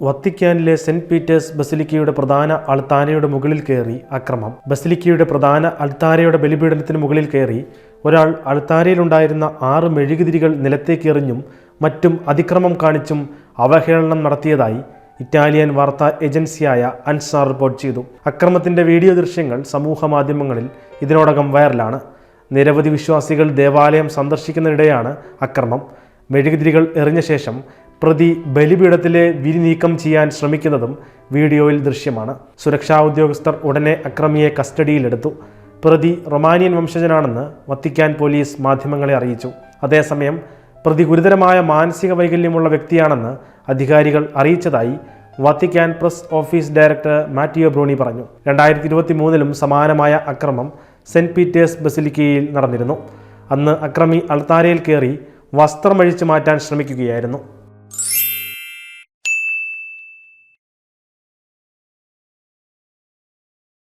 വത്തിക്കാനിലെ saint Peter's ബസിലിക്കയുടെ പ്രധാന അൾത്താരയുടെ മുകളിൽ കയറി അക്രമം. ബസിലിക്കയുടെ പ്രധാന അൾത്താരയുടെ ബലിപീഠത്തിന് മുകളിൽ കയറി ഒരാൾ അൾത്താരയിലുണ്ടായിരുന്ന 6 മെഴുകുതിരികൾ നിലത്തേക്ക് എറിഞ്ഞും മറ്റും അതിക്രമം കാണിച്ചും അവഹേളനം നടത്തിയതായി ഇറ്റാലിയൻ വാർത്താ ഏജൻസിയായ അൻസാ റിപ്പോർട്ട് ചെയ്തു. അക്രമത്തിന്റെ വീഡിയോ ദൃശ്യങ്ങൾ സമൂഹ മാധ്യമങ്ങളിൽ ഇതിനോടകം വൈറലാണ്. നിരവധി വിശ്വാസികൾ ദേവാലയം സന്ദർശിക്കുന്നതിനിടെയാണ് അക്രമം. മെഴുകുതിരികൾ എറിഞ്ഞ ശേഷം പ്രതി ബലിപീഠത്തിലെ വിരി നീക്കം ചെയ്യാൻ ശ്രമിക്കുന്നതും വീഡിയോയിൽ ദൃശ്യമാണ്. സുരക്ഷാ ഉദ്യോഗസ്ഥർ ഉടനെ അക്രമിയെ കസ്റ്റഡിയിലെടുത്തു. പ്രതി റൊമാനിയൻ വംശജനാണെന്ന് വത്തിക്കാൻ പോലീസ് മാധ്യമങ്ങളെ അറിയിച്ചു. അതേസമയം പ്രതി ഗുരുതരമായ മാനസിക വൈകല്യമുള്ള വ്യക്തിയാണെന്ന് അധികാരികൾ അറിയിച്ചതായി വത്തിക്കാൻ പ്രസ് ഓഫീസ് ഡയറക്ടർ മാറ്റിയോ ബ്രൂണി പറഞ്ഞു. 2023-ലും സമാനമായ അക്രമം സെന്റ് പീറ്റേഴ്സ് ബസിലിക്കയിൽ നടന്നിരുന്നു. അന്ന് അക്രമി അൾത്താരയിൽ കയറി വസ്ത്രമഴിച്ചു മാറ്റാൻ ശ്രമിക്കുകയായിരുന്നു.